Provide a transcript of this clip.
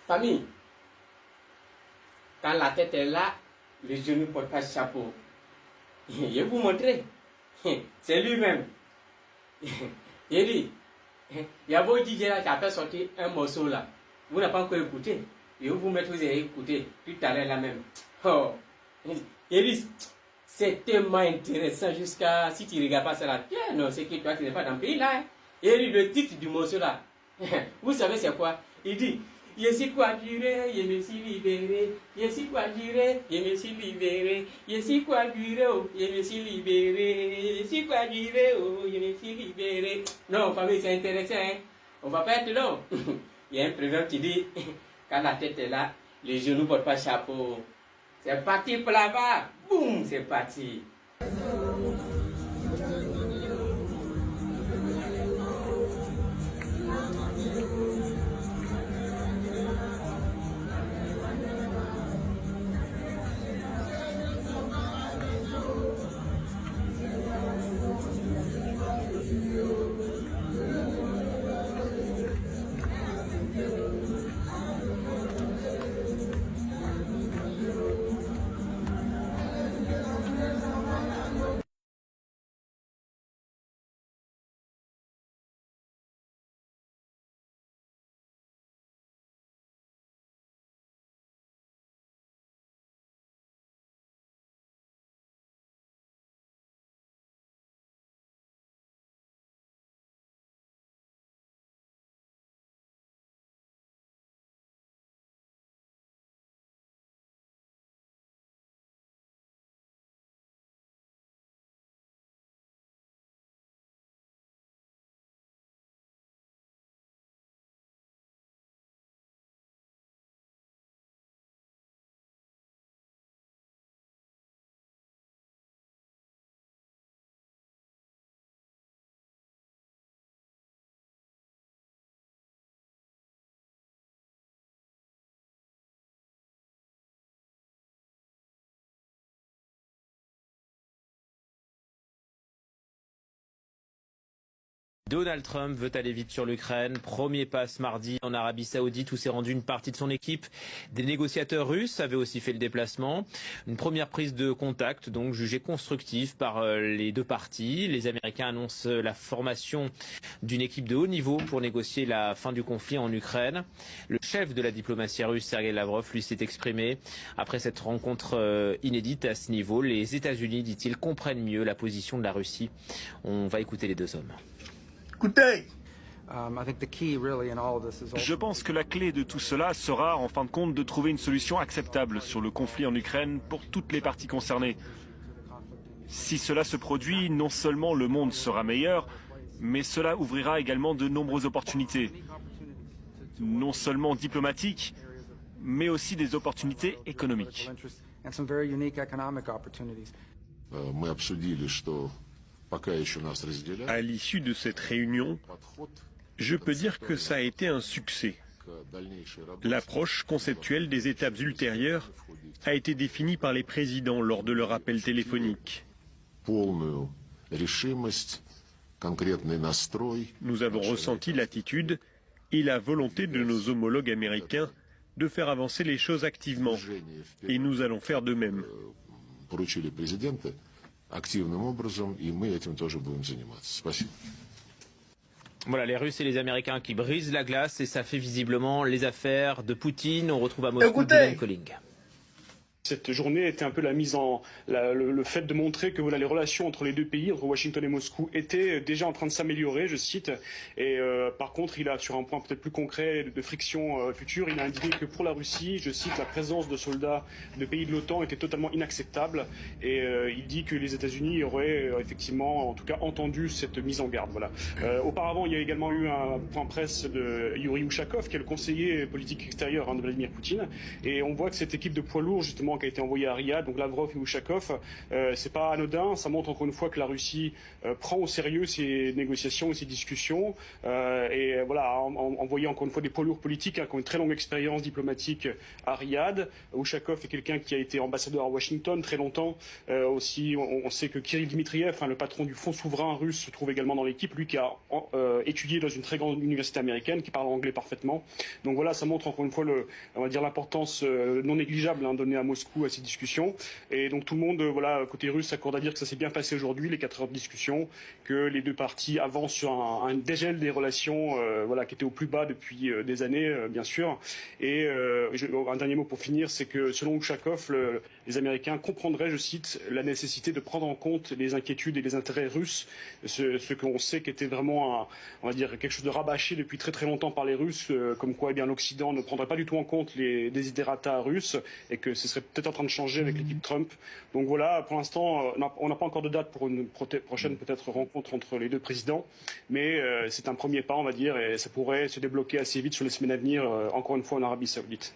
Famille, quand la tête est là, les genoux ne portent pas de chapeau. Je vais vous montrer. C'est lui-même. Il dit, il y a beau DJ là qui a fait sortir un morceau là. Vous n'avez pas encore écouté. Je vais vous mettre, vous avez écouté tout à l'heure là même. Oh. Il dit, c'est tellement intéressant jusqu'à, si tu ne regardes pas ça là, non, c'est que toi qui n'es pas dans le pays là. Hein. Il dit le titre du morceau là. Vous savez c'est quoi? Il dit, je suis coiffuré, je me suis libéré. Je suis coiffuré, je me suis libéré. Je suis coiffuré, oh, je me suis libéré. Je suis coiffuré, oh, je me suis libéré. Non, famille, c'est intéressant, hein. On va pas être long. Il y a un proverbe qui dit, quand la tête est là, les genoux ne portent pas chapeau. C'est parti pour là-bas. Boum, c'est parti. Donald Trump veut aller vite sur l'Ukraine. Premier pas ce mardi en Arabie Saoudite où s'est rendue une partie de son équipe. Des négociateurs russes avaient aussi fait le déplacement. Une première prise de contact donc jugée constructive par les deux parties. Les Américains annoncent la formation d'une équipe de haut niveau pour négocier la fin du conflit en Ukraine. Le chef de la diplomatie russe, Sergei Lavrov, lui s'est exprimé. Après cette rencontre inédite à ce niveau, les États-Unis, dit-il, comprennent mieux la position de la Russie. On va écouter les deux hommes. Je pense que la clé de tout cela sera, en fin de compte, de trouver une solution acceptable sur le conflit en Ukraine pour toutes les parties concernées. Si cela se produit, non seulement le monde sera meilleur, mais cela ouvrira également de nombreuses opportunités. Non seulement diplomatiques, mais aussi des opportunités économiques. À l'issue de cette réunion, je peux dire que ça a été un succès. L'approche conceptuelle des étapes ultérieures a été définie par les présidents lors de leur appel téléphonique. Nous avons ressenti l'attitude et la volonté de nos homologues américains de faire avancer les choses activement. Et nous allons faire de même. Voilà, les Russes et les Américains qui brisent la glace et ça fait visiblement les affaires de Poutine. On retrouve à Moscou Dylan Colling. Cette journée était un peu le fait de montrer que voilà, les relations entre les deux pays, entre Washington et Moscou, étaient déjà en train de s'améliorer, je cite. Et par contre, il a, sur un point peut-être plus concret de friction future, il a indiqué que pour la Russie, je cite, la présence de soldats de pays de l'OTAN était totalement inacceptable. Et il dit que les États-Unis auraient effectivement, en tout cas, entendu cette mise en garde. Voilà. Auparavant, il y a également eu un point presse de Yuri Ushakov, qui est le conseiller politique extérieur de Vladimir Poutine. Et on voit que cette équipe de poids lourds, justement, justement qui a été envoyé à Riyad, donc Lavrov et Ushakov. C'est pas anodin, ça montre encore une fois que la Russie prend au sérieux ces négociations et ces discussions. Et voilà, envoyer encore une fois des poids lourds politiques qui ont une très longue expérience diplomatique à Riyad. Ushakov est quelqu'un qui a été ambassadeur à Washington très longtemps. Aussi, on sait que Kirill Dmitriev, le patron du Fonds souverain russe, se trouve également dans l'équipe, lui qui a étudié dans une très grande université américaine, qui parle anglais parfaitement. Donc voilà, ça montre encore une fois on va dire l'importance non négligeable donnée à Moscou à ces discussions. Et donc tout le monde, voilà, côté russe, s'accorde à dire que ça s'est bien passé aujourd'hui, les 4 heures de discussion, que les deux parties avancent sur un dégel des relations, voilà, qui était au plus bas depuis des années, bien sûr. Et un dernier mot pour finir, c'est que selon Ushakov, les Américains comprendraient, je cite, la nécessité de prendre en compte les inquiétudes et les intérêts russes, ce qu'on sait qu'était vraiment, on va dire, quelque chose de rabâché depuis très très longtemps par les Russes, comme quoi l'Occident ne prendrait pas du tout en compte les desiderata russes et que ce serait peut-être en train de changer avec l'équipe Trump. Donc voilà, pour l'instant, on n'a pas encore de date pour une prochaine peut-être rencontre entre les deux présidents, mais c'est un premier pas, on va dire, et ça pourrait se débloquer assez vite sur les semaines à venir, encore une fois en Arabie Saoudite.